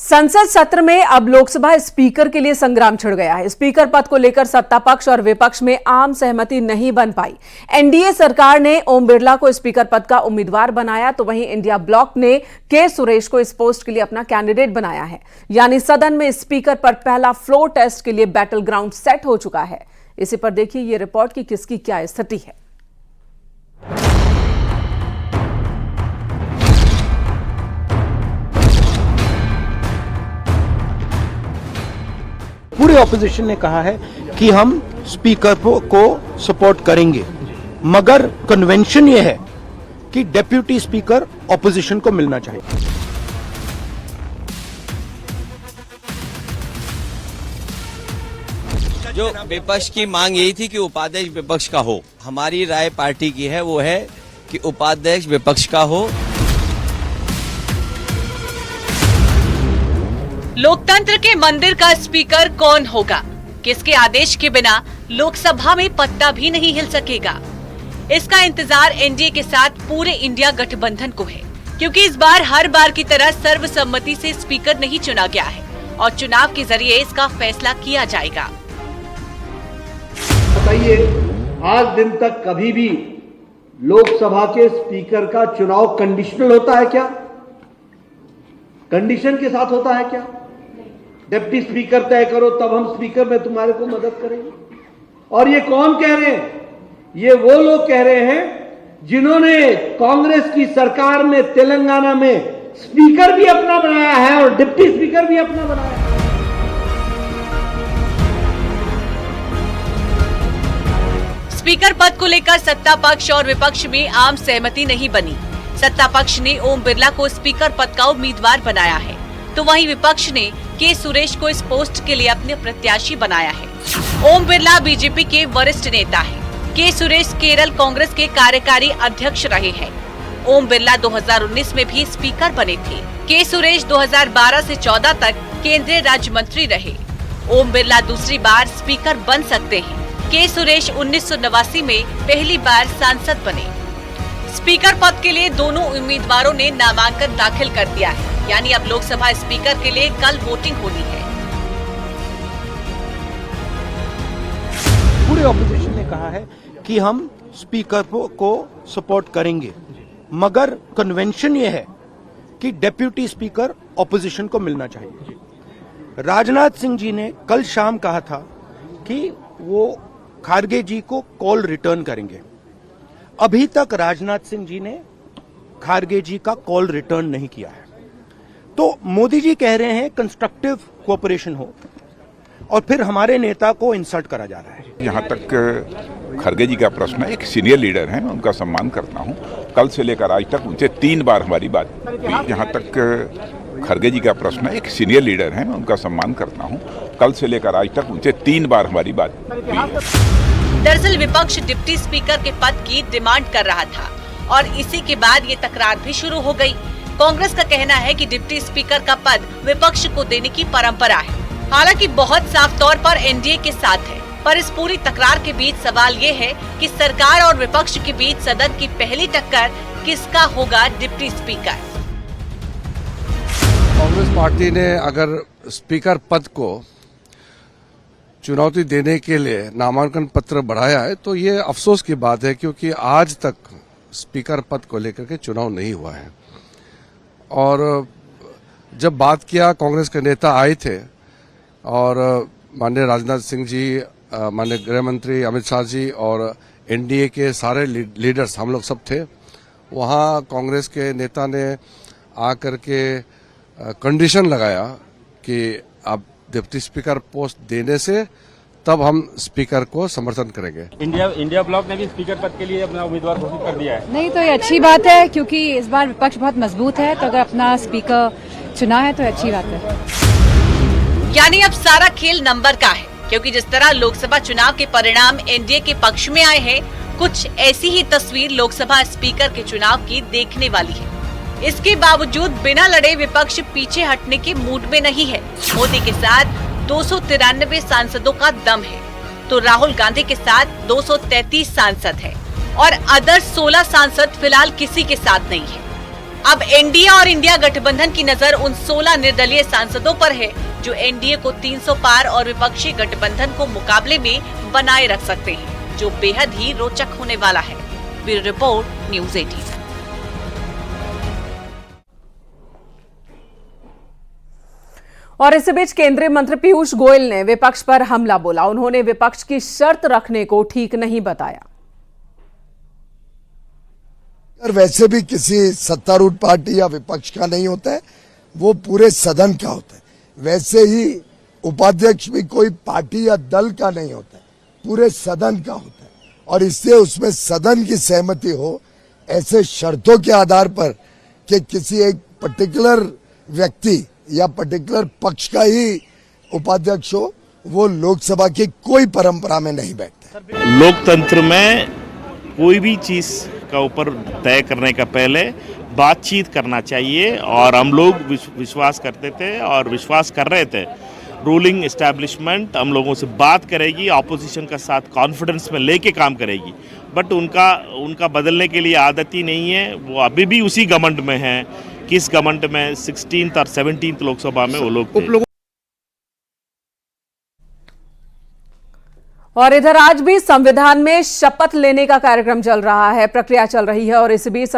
संसद सत्र में अब लोकसभा स्पीकर के लिए संग्राम छिड़ गया है। स्पीकर पद को लेकर सत्ता पक्ष और विपक्ष में आम सहमति नहीं बन पाई। एनडीए सरकार ने ओम बिरला को स्पीकर पद का उम्मीदवार बनाया, तो वहीं इंडिया ब्लॉक ने के सुरेश को इस पोस्ट के लिए अपना कैंडिडेट बनाया है। यानी सदन में स्पीकर पर पहला फ्लोर टेस्ट के लिए बैटल ग्राउंड सेट हो चुका है। इसी पर देखिए ये रिपोर्ट की किसकी क्या स्थिति है। पूरे ऑपोजिशन ने कहा है कि हम स्पीकर को सपोर्ट करेंगे, मगर कन्वेंशन ये है कि डेप्यूटी स्पीकर ऑपोजिशन को मिलना चाहिए। जो विपक्ष की मांग यही थी कि उपाध्यक्ष विपक्ष का हो। हमारी राय पार्टी की है, वो है कि उपाध्यक्ष विपक्ष का हो। लोकतंत्र के मंदिर का स्पीकर कौन होगा? किसके आदेश के बिना लोकसभा में पत्ता भी नहीं हिल सकेगा? इसका इंतजार एनडीए के साथ पूरे इंडिया गठबंधन को है, क्योंकि इस बार हर बार की तरह सर्वसम्मति से स्पीकर नहीं चुना गया है और चुनाव के जरिए इसका फैसला किया जाएगा। बताइए, आज दिन तक कभी भी लोकसभा के स्पीकर का चुनाव कंडीशनल होता है क्या? कंडीशन के साथ होता है क्या? डिप्टी स्पीकर तय करो तब हम स्पीकर में तुम्हारे को मदद करेंगे। और ये कौन कह रहे हैं? ये वो लोग कह रहे हैं जिन्होंने कांग्रेस की सरकार में तेलंगाना में स्पीकर भी अपना बनाया है और डिप्टी स्पीकर भी अपना बनाया है। स्पीकर पद को लेकर सत्ता पक्ष और विपक्ष में आम सहमति नहीं बनी। सत्ता पक्ष ने ओम बिरला को स्पीकर पद का उम्मीदवार बनाया है, तो वहीं विपक्ष ने के सुरेश को इस पोस्ट के लिए अपने प्रत्याशी बनाया है। ओम बिरला बीजेपी के वरिष्ठ नेता हैं। के सुरेश केरल कांग्रेस के कार्यकारी अध्यक्ष रहे हैं। ओम बिरला 2019 में भी स्पीकर बने थे। के सुरेश 2012 से 14 तक केंद्रीय राज्य मंत्री रहे। ओम बिरला दूसरी बार स्पीकर बन सकते हैं। के सुरेश 1989 में पहली बार सांसद बने। स्पीकर पद के लिए दोनों उम्मीदवारों ने नामांकन दाखिल कर दिया है, यानी अब लोकसभा स्पीकर के लिए कल वोटिंग होनी है। पूरे ऑपोजिशन ने कहा है कि हम स्पीकर को सपोर्ट करेंगे, मगर कन्वेंशन ये है कि डेप्यूटी स्पीकर ऑपोजिशन को मिलना चाहिए। राजनाथ सिंह जी ने कल शाम कहा था कि वो खारगे जी को कॉल रिटर्न करेंगे। अभी तक राजनाथ सिंह जी ने खारगे जी का कॉल रिटर्न नहीं किया है। तो मोदी जी कह रहे हैं कंस्ट्रक्टिव कोऑपरेशन हो, और फिर हमारे नेता को इंसल्ट करा जा रहा है। यहाँ तक खड़गे जी का प्रश्न है, एक सीनियर लीडर हैं, मैं उनका सम्मान करता हूँ। कल से लेकर आज तक उनसे 3 बार हमारी बात हुई। यहाँ तक खड़गे जी का प्रश्न है, एक सीनियर लीडर हैं, मैं उनका सम्मान करता हूँ। कल से लेकर आज तक उनसे 3 बार हमारी बात हुई। दरअसल विपक्ष डिप्टी स्पीकर के पद की डिमांड कर रहा था और इसी के बाद ये तकरार भी शुरू हो गई। कांग्रेस का कहना है कि डिप्टी स्पीकर का पद विपक्ष को देने की परंपरा है। हालांकि बहुत साफ तौर पर एनडीए के साथ है, पर इस पूरी तकरार के बीच सवाल ये है कि सरकार और विपक्ष के बीच सदन की पहली टक्कर किसका होगा डिप्टी स्पीकर। कांग्रेस पार्टी ने अगर स्पीकर पद को चुनौती देने के लिए नामांकन पत्र बढ़ाया है, तो ये अफसोस की बात है, क्योंकि आज तक स्पीकर पद को लेकर के चुनाव नहीं हुआ है। और जब बात किया, कांग्रेस के नेता आए थे और माननीय राजनाथ सिंह जी, माननीय गृह मंत्री अमित शाह जी और एनडीए के सारे लीडर्स, हम लोग सब थे वहाँ। कांग्रेस के नेता ने आकर के कंडीशन लगाया कि अब डिप्टी स्पीकर पोस्ट देने से तब हम स्पीकर को समर्थन करेंगे। इंडिया ब्लॉक ने भी स्पीकर पद के लिए अपना उम्मीदवार घोषित कर दिया है। नहीं, तो ये अच्छी बात है, क्योंकि इस बार विपक्ष बहुत मजबूत है, तो अगर अपना स्पीकर चुना है तो अच्छी बात है। यानी अब सारा खेल नंबर का है, क्योंकि जिस तरह लोकसभा चुनाव के परिणाम एनडीए के पक्ष में आए हैं, कुछ ऐसी ही तस्वीर लोकसभा स्पीकर के चुनाव की देखने वाली है। इसके बावजूद बिना लड़े विपक्ष पीछे हटने के मूड में नहीं है। मोदी के साथ 293 सांसदों का दम है, तो राहुल गांधी के साथ 233 सांसद हैं और अदर 16 सांसद फिलहाल किसी के साथ नहीं है। अब एनडीए और इंडिया गठबंधन की नजर उन 16 निर्दलीय सांसदों पर है जो एनडीए को 300 पार और विपक्षी गठबंधन को मुकाबले में बनाए रख सकते हैं, जो बेहद ही रोचक होने वाला है। Bureau report, news 18। और इसी बीच केंद्रीय मंत्री पीयूष गोयल ने विपक्ष पर हमला बोला। उन्होंने विपक्ष की शर्त रखने को ठीक नहीं बताया। वैसे भी किसी सत्तारूढ़ पार्टी या विपक्ष का नहीं होता है, वो पूरे सदन का होता है। वैसे ही उपाध्यक्ष भी कोई पार्टी या दल का नहीं होता है, पूरे सदन का होता है। और इससे उसमें सदन की सहमति हो, ऐसे शर्तों के आधार पर कि किसी एक पर्टिकुलर व्यक्ति या पर्टिकुलर पक्ष का ही उपाध्यक्ष हो, वो लोकसभा की कोई परंपरा में नहीं बैठता। लोकतंत्र में कोई भी चीज का ऊपर तय करने का पहले बातचीत करना चाहिए, और हम लोग विश्वास करते थे और विश्वास कर रहे थे रूलिंग एस्टैब्लिशमेंट हम लोगों से बात करेगी, ऑपोजिशन का साथ कॉन्फिडेंस में लेके काम करेगी। बट उनका बदलने के लिए आदत ही नहीं है। वो अभी भी उसी घमंड में है। किस घमंड में 16th और 17th लोकसभा में वो लोग थे। और इधर आज भी संविधान में शपथ लेने का कार्यक्रम चल रहा है, प्रक्रिया चल रही है। और इस बीच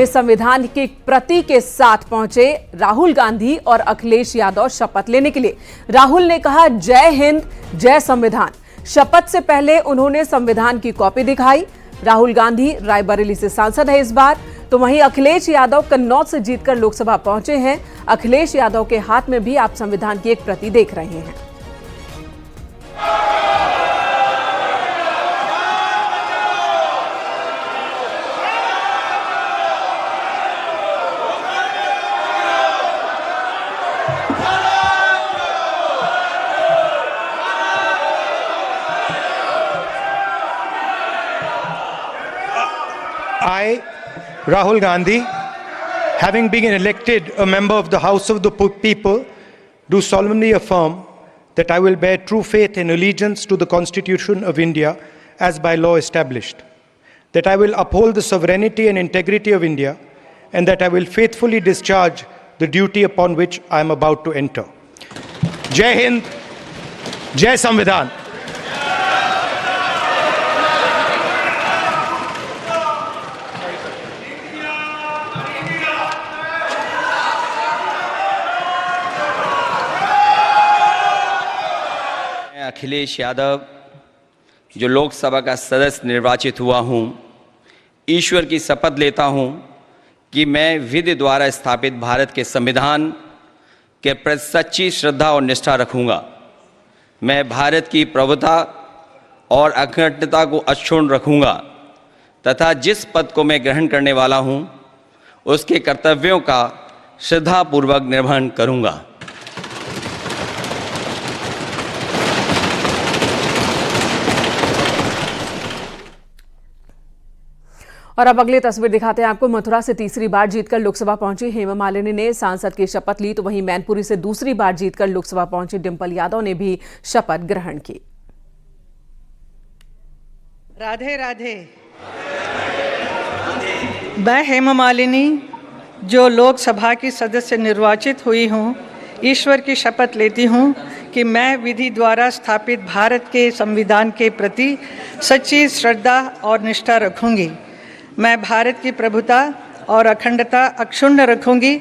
संविधान की प्रति के साथ पहुंचे राहुल गांधी और अखिलेश यादव शपथ लेने के लिए। राहुल ने कहा, जय हिंद, जय संविधान। शपथ से पहले उन्होंने संविधान की कॉपी दिखाई। राहुल गांधी रायबरेली से सांसद है इस बार, तो वहीं अखिलेश यादव कन्नौज से जीतकर लोकसभा पहुंचे हैं। अखिलेश यादव के हाथ में भी आप संविधान की एक प्रति देख रहे हैं। I, Rahul Gandhi, having been elected a member of the House of the People, do solemnly affirm that I will bear true faith and allegiance to the Constitution of India as by law established, that I will uphold the sovereignty and integrity of India, and that I will faithfully discharge the duty upon which I am about to enter. Jai Hind, Jai Samvidhan. Akhilesh Yadav जो लोकसभा का सदस्य निर्वाचित हुआ हूं, ईश्वर की शपथ लेता हूं कि मैं विधि द्वारा स्थापित भारत के संविधान के प्रति सच्ची श्रद्धा और निष्ठा रखूंगा। मैं भारत की प्रभुता और अखंडता को अक्षुण्ण रखूंगा तथा जिस पद को मैं ग्रहण करने वाला हूं उसके कर्तव्यों का श्रद्धापूर्वक निर्वहन करूंगा। और अब अगली तस्वीर दिखाते हैं आपको। मथुरा से तीसरी बार जीतकर लोकसभा पहुंची हेमा मालिनी ने सांसद की शपथ ली, तो वहीं मैनपुरी से दूसरी बार जीतकर लोकसभा पहुंची डिंपल यादव ने भी शपथ ग्रहण की। राधे राधे। मैं हेमा मालिनी जो लोकसभा की सदस्य निर्वाचित हुई हूं, ईश्वर की शपथ लेती हूं कि मैं विधि द्वारा स्थापित भारत के संविधान के प्रति सच्ची श्रद्धा और निष्ठा रखूंगी। मैं भारत की प्रभुता और अखंडता अक्षुण्ण रखूंगी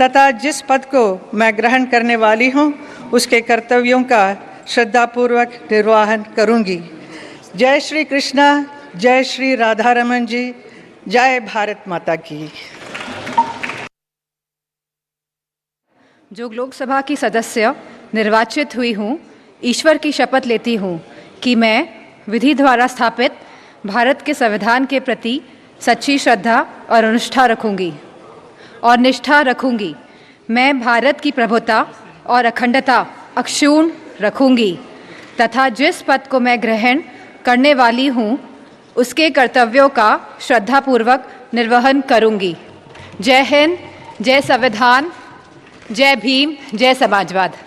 तथा जिस पद को मैं ग्रहण करने वाली हूं उसके कर्तव्यों का श्रद्धापूर्वक निर्वहन करूंगी। जय श्री कृष्णा, जय श्री राधा रमन जी, जय भारत माता की। जो लोकसभा की सदस्य निर्वाचित हुई हूँ, ईश्वर की शपथ लेती हूँ कि मैं विधि द्वारा स्थापित भारत के संविधान के प्रति सच्ची श्रद्धा और निष्ठा रखूंगी। मैं भारत की प्रभुता और अखंडता अक्षुण्ण रखूंगी तथा जिस पद को मैं ग्रहण करने वाली हूँ उसके कर्तव्यों का श्रद्धापूर्वक निर्वहन करूंगी। जय हिंद, जय संविधान, जय भीम, जय समाजवाद।